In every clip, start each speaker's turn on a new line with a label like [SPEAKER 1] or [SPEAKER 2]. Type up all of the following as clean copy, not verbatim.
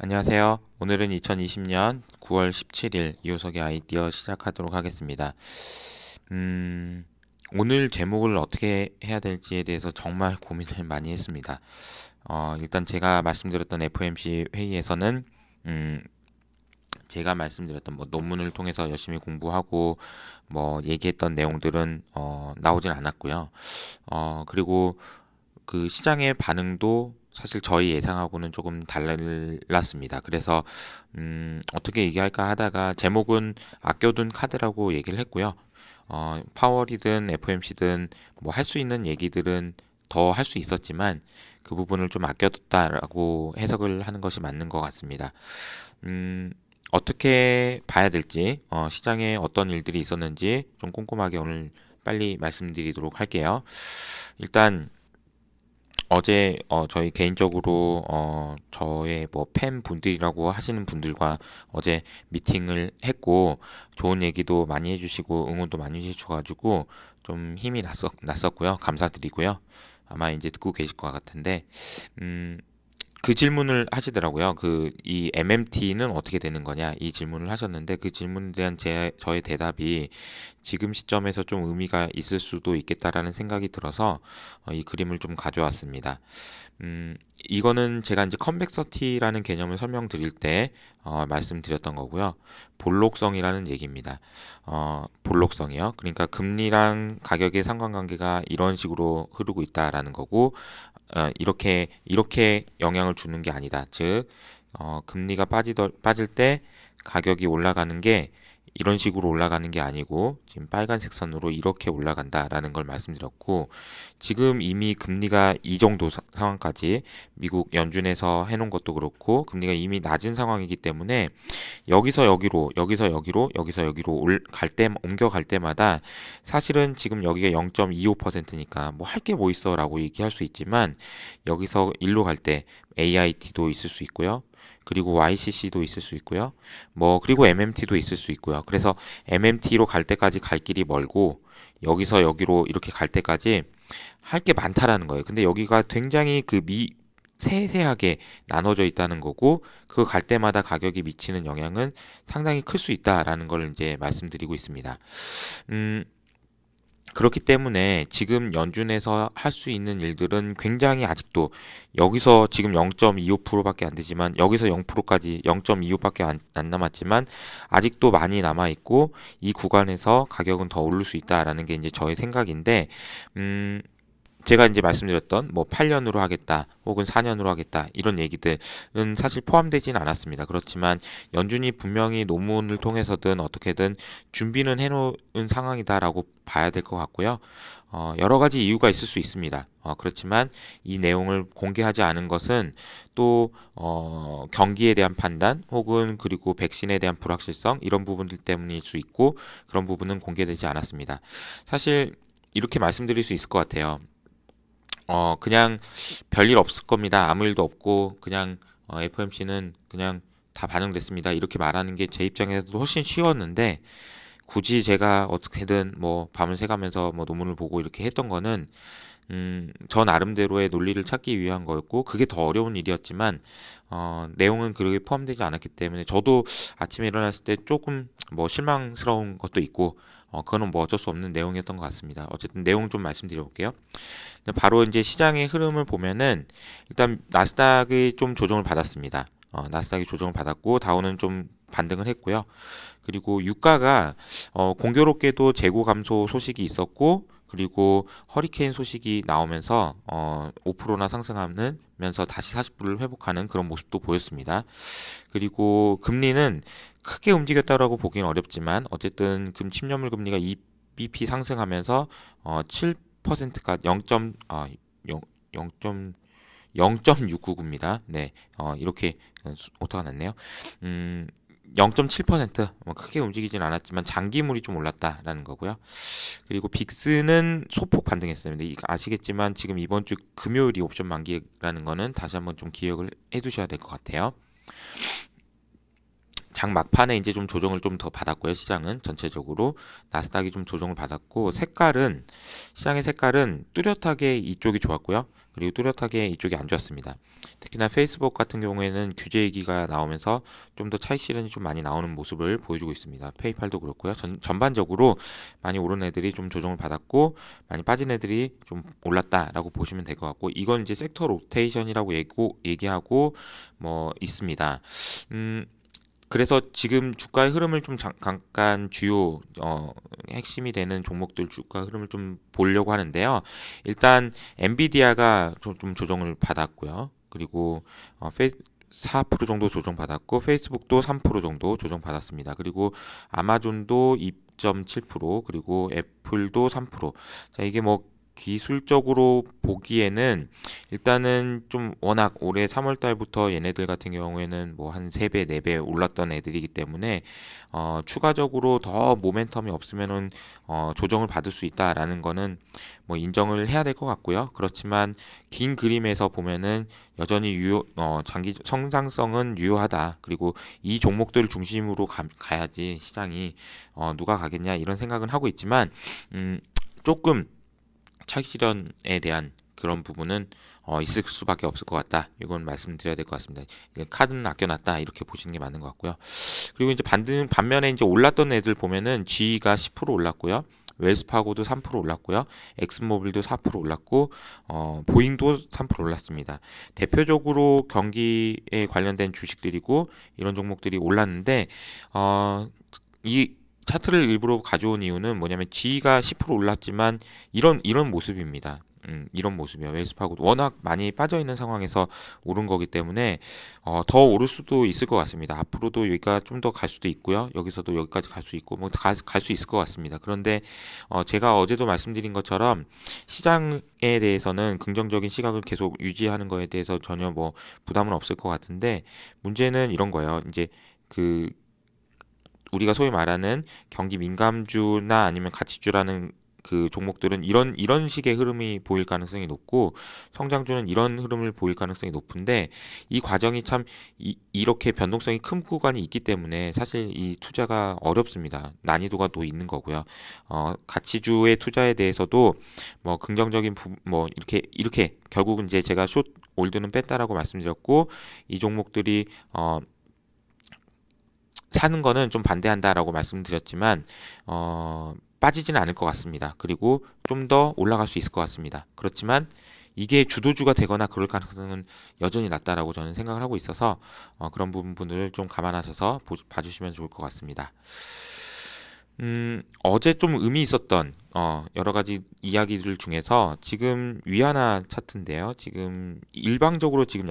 [SPEAKER 1] 안녕하세요. 오늘은 2020년 9월 17일 이호석의 아이디어 시작하도록 하겠습니다. 오늘 제목을 어떻게 해야 될지에 대해서 정말 고민을 많이 했습니다. 일단 제가 말씀드렸던 FOMC 회의에서는 음, 제가 말씀드렸던 뭐 논문을 통해서 열심히 공부하고 뭐 얘기했던 내용들은 나오진 않았고요. 그리고 그 시장의 반응도 사실 저희 예상하고는 조금 달랐습니다. 그래서 어떻게 얘기할까 하다가 제목은 아껴둔 카드라고 얘기를 했고요. 파월이든 FOMC든 뭐 할 수 있는 얘기들은 더 할 수 있었지만 그 부분을 좀 아껴뒀다라고 해석을 하는 것이 맞는 것 같습니다. 음, 어떻게 봐야 될지, 시장에 어떤 일들이 있었는지 좀 꼼꼼하게 오늘 빨리 말씀드리도록 할게요. 일단 어제 저희 개인적으로 저의 뭐 팬분들이라고 하시는 분들과 어제 미팅을 했고 좋은 얘기도 많이 해주시고 응원도 많이 해주셔가지고 좀 힘이 났었고요. 감사드리고요. 아마 이제 듣고 계실 것 같은데 음, 그 질문을 하시더라고요. 이 MMT는 어떻게 되는 거냐? 이 질문을 하셨는데 그 질문에 대한 저의 대답이 지금 시점에서 좀 의미가 있을 수도 있겠다라는 생각이 들어서 이 그림을 좀 가져왔습니다. 이거는 제가 이제 컨벡서티라는 개념을 설명드릴 때 말씀드렸던 거고요. 볼록성이라는 얘기입니다. 볼록성이요. 그러니까 금리랑 가격의 상관관계가 이런 식으로 흐르고 있다라는 거고, 이렇게 영향을 주는 게 아니다. 즉, 금리가 빠질 때 가격이 올라가는 게 이런 식으로 올라가는 게 아니고 지금 빨간색 선으로 이렇게 올라간다라는 걸 말씀드렸고 지금 이미 금리가 이 정도 상황까지 미국 연준에서 해놓은 것도 그렇고 금리가 이미 낮은 상황이기 때문에 여기서 여기로 여기서 여기로 여기서 여기로 옮겨갈 때마다 사실은 지금 여기가 0.25%니까 뭐 할 게 뭐 있어라고 얘기할 수 있지만 여기서 일로 갈 때 AIT도 있을 수 있고요. 그리고 YCC도 있을 수 있고요. 뭐 그리고 MMT도 있을 수 있고요. 그래서 MMT로 갈 때까지 갈 길이 멀고 여기서 여기로 이렇게 갈 때까지 할 게 많다라는 거예요. 근데 여기가 굉장히 세세하게 나눠져 있다는 거고 그거 갈 때마다 가격이 미치는 영향은 상당히 클 수 있다라는 걸 이제 말씀드리고 있습니다. 음, 그렇기 때문에 지금 연준에서 할 수 있는 일들은 굉장히 아직도 여기서 지금 0.25%밖에 안 되지만 여기서 0%까지 0.25밖에 안 남았지만 아직도 많이 남아 있고 이 구간에서 가격은 더 오를 수 있다라는 게 이제 저의 생각인데 제가 이제 말씀드렸던 뭐 8년으로 하겠다 혹은 4년으로 하겠다 이런 얘기들은 사실 포함되진 않았습니다. 그렇지만 연준이 분명히 논문을 통해서든 어떻게든 준비는 해놓은 상황이다라고 봐야 될 것 같고요. 여러 가지 이유가 있을 수 있습니다. 그렇지만 이 내용을 공개하지 않은 것은 또 경기에 대한 판단 혹은 그리고 백신에 대한 불확실성 이런 부분들 때문일 수 있고 그런 부분은 공개되지 않았습니다. 사실 이렇게 말씀드릴 수 있을 것 같아요. 그냥 별일 없을 겁니다. 아무 일도 없고 그냥 FOMC는 그냥 다 반영됐습니다. 이렇게 말하는 게 제 입장에서도 훨씬 쉬웠는데 굳이 제가 어떻게든 뭐 밤을 새가면서 뭐 논문을 보고 이렇게 했던 거는 저 나름대로의 논리를 찾기 위한 거였고 그게 더 어려운 일이었지만 내용은 그렇게 포함되지 않았기 때문에 저도 아침에 일어났을 때 조금 뭐 실망스러운 것도 있고 그거는 뭐 어쩔 수 없는 내용이었던 것 같습니다. 어쨌든 내용 좀 말씀드려 볼게요. 바로 이제 시장의 흐름을 보면은 일단 나스닥이 좀 조정을 받았습니다. 나스닥이 조정을 받았고 다우는 좀 반등을 했고요. 그리고 유가가 공교롭게도 재고 감소 소식이 있었고 그리고 허리케인 소식이 나오면서 5%나 상승하면서 다시 40불을 회복하는 그런 모습도 보였습니다. 그리고 금리는 크게 움직였다라고 보기는 어렵지만 어쨌든 금 10년물 금리가 2bp 상승하면서 7%가 0.699입니다. 네, 이렇게 오타가 났네요. 0.7% 뭐 크게 움직이진 않았지만 장기물이 좀 올랐다라는 거고요. 그리고 빅스는 소폭 반등했습니다. 아시겠지만 지금 이번 주 금요일이 옵션 만기라는 거는 다시 한번 좀 기억을 해두셔야 될 것 같아요. 장 막판에 이제 좀 조정을 좀 더 받았고요. 시장은 전체적으로 나스닥이 좀 조정을 받았고 색깔은 시장의 색깔은 뚜렷하게 이쪽이 좋았고요. 그리고 뚜렷하게 이쪽이 안 좋았습니다. 특히나 페이스북 같은 경우에는 규제 얘기가 나오면서 좀 더 차익 실현이 좀 많이 나오는 모습을 보여주고 있습니다. 페이팔도 그렇고요. 전반적으로 많이 오른 애들이 좀 조정을 받았고 많이 빠진 애들이 좀 올랐다라고 보시면 될 것 같고 이건 이제 섹터 로테이션이라고 얘기하고 뭐 있습니다. 그래서 지금 주가의 흐름을 좀 잠깐 주요 핵심이 되는 종목들 주가 흐름을 좀 보려고 하는데요. 일단 엔비디아가 좀 조정을 받았고요. 그리고 4% 정도 조정받았고 페이스북도 3% 정도 조정받았습니다. 그리고 아마존도 2.7% 그리고 애플도 3%. 자, 이게 뭐 기술적으로 보기에는 일단은 좀 워낙 올해 3월 달부터 얘네들 같은 경우에는 뭐 한 3배, 4배 올랐던 애들이기 때문에 추가적으로 더 모멘텀이 없으면은 조정을 받을 수 있다라는 거는 뭐 인정을 해야 될 것 같고요. 그렇지만 긴 그림에서 보면은 여전히 장기 성장성은 유효하다. 그리고 이 종목들 중심으로 가야지 시장이 누가 가겠냐 이런 생각은 하고 있지만 조금 차익 실현에 대한 그런 부분은 있을 수밖에 없을 것 같다. 이건 말씀드려야 될 것 같습니다. 카드는 아껴놨다 이렇게 보시는 게 맞는 것 같고요. 그리고 이제 반면에 이제 올랐던 애들 보면은 G가 10% 올랐고요. 웰스파고도 3% 올랐고요. 엑스모빌도 4% 올랐고 보잉도 3% 올랐습니다. 대표적으로 경기에 관련된 주식들이고 이런 종목들이 올랐는데 이 차트를 일부러 가져온 이유는 뭐냐면 G가 10% 올랐지만 이런 모습입니다. 이런 모습이에요. 웰스파고 워낙 많이 빠져 있는 상황에서 오른 거기 때문에 더 오를 수도 있을 것 같습니다. 앞으로도 여기가 좀 더 갈 수도 있고요. 여기서도 여기까지 갈 수 있고 뭐 갈 수 있을 것 같습니다. 그런데 제가 어제도 말씀드린 것처럼 시장에 대해서는 긍정적인 시각을 계속 유지하는 거에 대해서 전혀 뭐 부담은 없을 것 같은데 문제는 이런 거예요. 이제 그 우리가 소위 말하는 경기 민감주나 아니면 가치주라는 그 종목들은 이런 식의 흐름이 보일 가능성이 높고 성장주는 이런 흐름을 보일 가능성이 높은데 이 과정이 참 이렇게 변동성이 큰 구간이 있기 때문에 사실 이 투자가 어렵습니다. 난이도가 또 있는 거고요. 가치주의 투자에 대해서도 뭐 긍정적인 뭐 이렇게 결국은 이제 제가 숏 올드는 뺐다라고 말씀드렸고 이 종목들이 사는 거는 좀 반대한다라고 말씀드렸지만 빠지지는 않을 것 같습니다. 그리고 좀 더 올라갈 수 있을 것 같습니다. 그렇지만 이게 주도주가 되거나 그럴 가능성은 여전히 낮다라고 저는 생각을 하고 있어서 그런 부분들을 좀 감안하셔서 봐주시면 좋을 것 같습니다. 어제 좀 의미 있었던 여러 가지 이야기들 중에서 지금 위안화 차트인데요. 지금 일방적으로 지금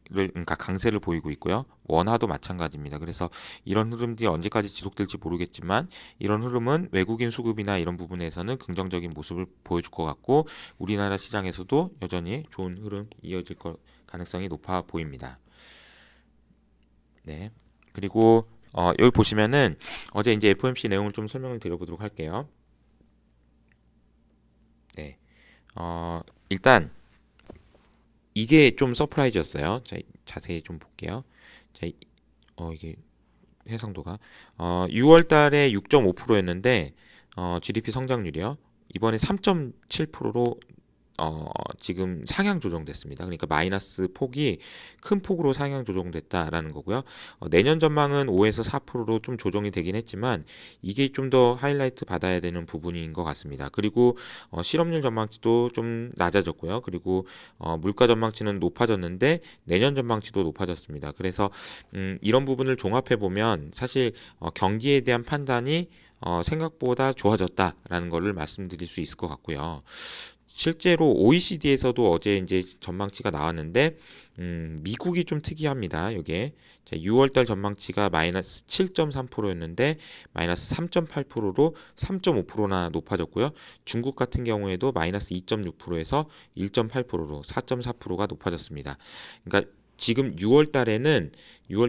[SPEAKER 1] 그러니까 강세를 보이고 있고요. 원화도 마찬가지입니다. 그래서 이런 흐름들이 언제까지 지속될지 모르겠지만 이런 흐름은 외국인 수급이나 이런 부분에서는 긍정적인 모습을 보여줄 것 같고 우리나라 시장에서도 여전히 좋은 흐름 이어질 가능성이 높아 보입니다. 네. 그리고 여기 보시면은 어제 이제 FOMC 내용을 좀 설명을 드려보도록 할게요. 네. 일단 이게 좀 서프라이즈였어요. 자, 자세히 좀 볼게요. 자, 이게 해상도가 6월 달에 6.5%였는데 GDP 성장률이요. 이번에 3.7%로 지금 상향 조정됐습니다. 그러니까 마이너스 폭이 큰 폭으로 상향 조정됐다라는 거고요. 내년 전망은 5에서 4%로 좀 조정이 되긴 했지만 이게 좀 더 하이라이트 받아야 되는 부분인 것 같습니다. 그리고 실업률 전망치도 좀 낮아졌고요. 그리고 물가 전망치는 높아졌는데 내년 전망치도 높아졌습니다. 그래서 이런 부분을 종합해 보면 사실 경기에 대한 판단이 생각보다 좋아졌다라는 것을 말씀드릴 수 있을 것 같고요. 실제로 OECD에서도 어제 이제 전망치가 나왔는데 미국이 좀 특이합니다. 이게 6월달 전망치가 마이너스 7.3%였는데 마이너스 3.8%로 3.5%나 높아졌고요. 중국 같은 경우에도 마이너스 2.6%에서 1.8%로 4.4%가 높아졌습니다. 그러니까 지금 6월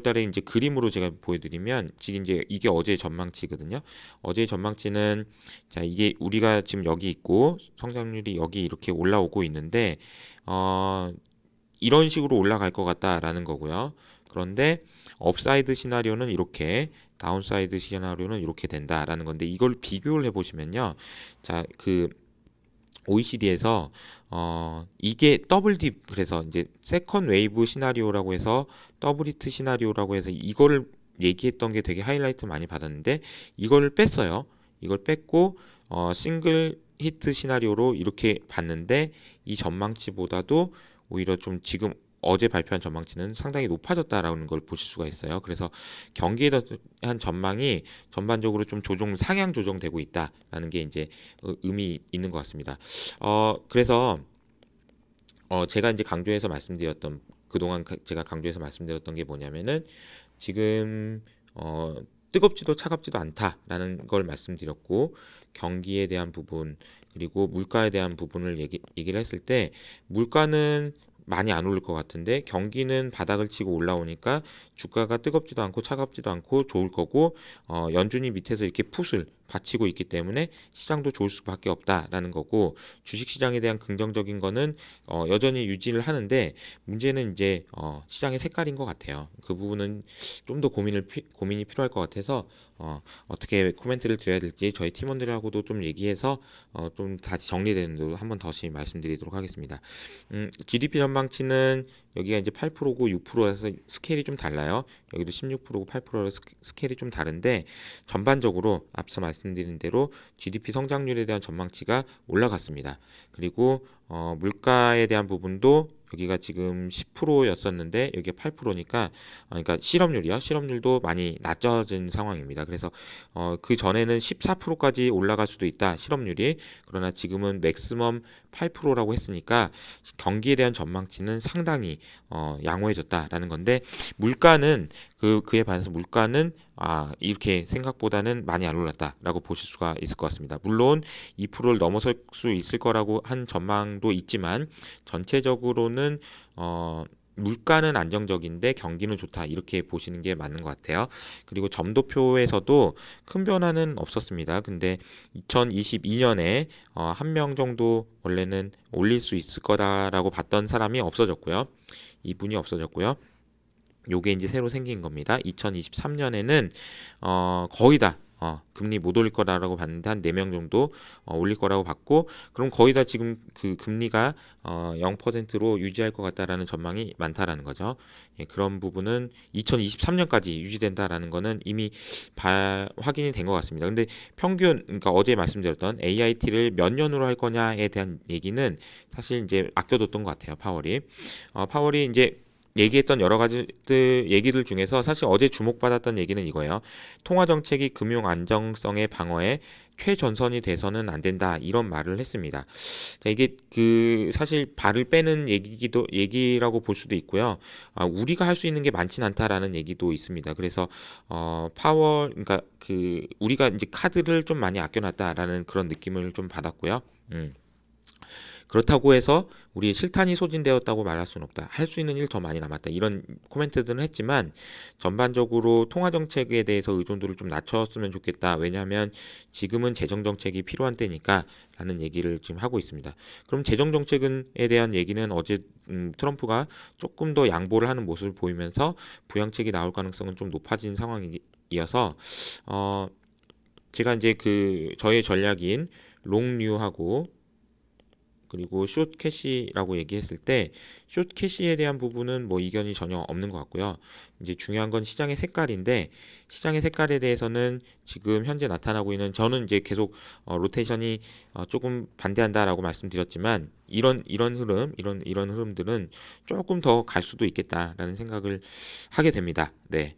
[SPEAKER 1] 달에 이제 그림으로 제가 보여드리면 지금 이제 이게 어제 전망치거든요. 어제 전망치는 자 이게 우리가 지금 여기 있고 성장률이 여기 이렇게 올라오고 있는데 이런 식으로 올라갈 것 같다라는 거고요. 그런데 업사이드 시나리오는 이렇게, 다운사이드 시나리오는 이렇게 된다라는 건데, 이걸 비교를 해보시면요. 자, 그 OECD에서 이게 더블 딥, 그래서 이제 세컨 웨이브 시나리오라고 해서 더블 히트 시나리오라고 해서 이거를 얘기했던 게 되게 하이라이트 많이 받았는데, 이거를 뺐어요. 이걸 뺐고 싱글 히트 시나리오로 이렇게 봤는데, 이 전망치보다도 오히려 좀 지금 어제 발표한 전망치는 상당히 높아졌다라는 걸 보실 수가 있어요. 그래서 경기에 대한 전망이 전반적으로 좀 상향 조정되고 있다라는 게 이제 의미 있는 것 같습니다. 그래서 제가 이제 강조해서 말씀드렸던, 그동안 제가 강조해서 말씀드렸던 게 뭐냐면은, 지금 뜨겁지도 차갑지도 않다라는 걸 말씀드렸고, 경기에 대한 부분 그리고 물가에 대한 부분을 얘기를 했을 때, 물가는 많이 안 오를 것 같은데 경기는 바닥을 치고 올라오니까 주가가 뜨겁지도 않고 차갑지도 않고 좋을 거고, 연준이 밑에서 이렇게 풋을 받치고 있기 때문에 시장도 좋을 수밖에 없다라는 거고, 주식시장에 대한 긍정적인 거는 여전히 유지를 하는데, 문제는 이제 시장의 색깔인 것 같아요. 그 부분은 좀 더 고민이 필요할 것 같아서 어떻게 코멘트를 드려야 될지 저희 팀원들하고도 좀 얘기해서 좀 다시 정리되는 대로 한번 다시 말씀드리도록 하겠습니다. GDP 전망치는 여기가 이제 8%고 6%라서 스케일이 좀 달라요. 여기도 16%고 8%라서 스케일이 좀 다른데, 전반적으로 앞서 말씀드린 대로 GDP 성장률에 대한 전망치가 올라갔습니다. 그리고 물가에 대한 부분도 여기가 지금 10%였었는데 여기가 8%니까, 그러니까 실업률도 많이 낮아진 상황입니다. 그래서 그 전에는 14%까지 올라갈 수도 있다, 실업률이. 그러나 지금은 맥시멈 8%라고 했으니까 경기에 대한 전망치는 상당히 양호해졌다라는 건데, 물가는 그에 반해서 물가는 이렇게 생각보다는 많이 안 올랐다라고 보실 수가 있을 것 같습니다. 물론 2%를 넘어설 수 있을 거라고 한 전망도 있지만, 전체적으로는 물가는 안정적인데 경기는 좋다, 이렇게 보시는 게 맞는 것 같아요. 그리고 점도표에서도 큰 변화는 없었습니다. 근데 2022년에 한 명 정도 원래는 올릴 수 있을 거다라고 봤던 사람이 없어졌고요. 이분이 없어졌고요. 요게 이제 새로 생긴 겁니다. 2023년에는 거의 다 금리 못 올릴 거라고 봤는데 한 4명 정도 올릴 거라고 봤고, 그럼 거의 다 지금 그 금리가 0%로 유지할 것 같다라는 전망이 많다라는 거죠. 예, 그런 부분은 2023년까지 유지된다라는 거는 이미 확인이 된 것 같습니다. 근데 평균, 그러니까 어제 말씀드렸던 AIT를 몇 년으로 할 거냐에 대한 얘기는 사실 이제 아껴뒀던 것 같아요. 파월이 이제 얘기했던 여러 가지 얘기들 중에서 사실 어제 주목받았던 얘기는 이거예요. 통화 정책이 금융 안정성의 방어에 최전선이 돼서는 안 된다, 이런 말을 했습니다. 자, 이게 사실 발을 빼는 얘기라고 볼 수도 있고요. 우리가 할 수 있는 게 많진 않다라는 얘기도 있습니다. 그래서 그러니까 우리가 이제 카드를 좀 많이 아껴놨다라는 그런 느낌을 좀 받았고요. 그렇다고 해서 우리 실탄이 소진되었다고 말할 수는 없다, 할 수 있는 일 더 많이 남았다, 이런 코멘트들은 했지만, 전반적으로 통화정책에 대해서 의존도를 좀 낮췄으면 좋겠다. 왜냐하면 지금은 재정정책이 필요한 때니까 라는 얘기를 지금 하고 있습니다. 그럼 재정정책에 대한 얘기는 어제 트럼프가 조금 더 양보를 하는 모습을 보이면서 부양책이 나올 가능성은 좀 높아진 상황이어서, 제가 이제 저의 전략인 롱뉴하고 그리고 숏 캐시라고 얘기했을 때, 숏 캐시에 대한 부분은 뭐 이견이 전혀 없는 것 같고요. 이제 중요한 건 시장의 색깔인데, 시장의 색깔에 대해서는 지금 현재 나타나고 있는, 저는 이제 계속 로테이션이 조금 반대한다라고 말씀드렸지만, 이런 흐름들은 조금 더 갈 수도 있겠다라는 생각을 하게 됩니다. 네.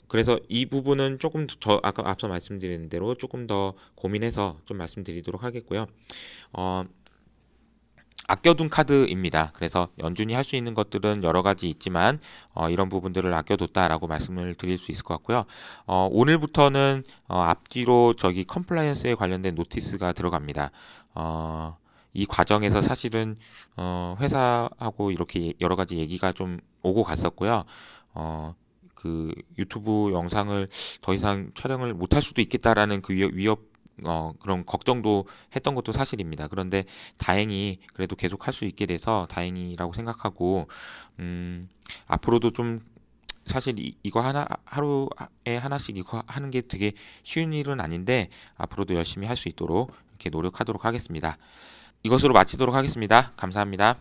[SPEAKER 1] 그래서 이 부분은 조금 아까 앞서 말씀드린 대로 조금 더 고민해서 좀 말씀드리도록 하겠고요. 아껴둔 카드입니다. 그래서 연준이 할 수 있는 것들은 여러 가지 있지만 이런 부분들을 아껴뒀다라고 말씀을 드릴 수 있을 것 같고요. 오늘부터는 앞뒤로 저기 컴플라이언스에 관련된 노티스가 들어갑니다. 이 과정에서 사실은 회사하고 이렇게 여러 가지 얘기가 좀 오고 갔었고요. 유튜브 영상을 더 이상 촬영을 못할 수도 있겠다라는 그 위협 그런 걱정도 했던 것도 사실입니다. 그런데 다행히 그래도 계속 할 수 있게 돼서 다행이라고 생각하고, 앞으로도 좀 사실 이거 하루에 하나씩 이거 하는 게 되게 쉬운 일은 아닌데 앞으로도 열심히 할 수 있도록 이렇게 노력하도록 하겠습니다. 이것으로 마치도록 하겠습니다. 감사합니다.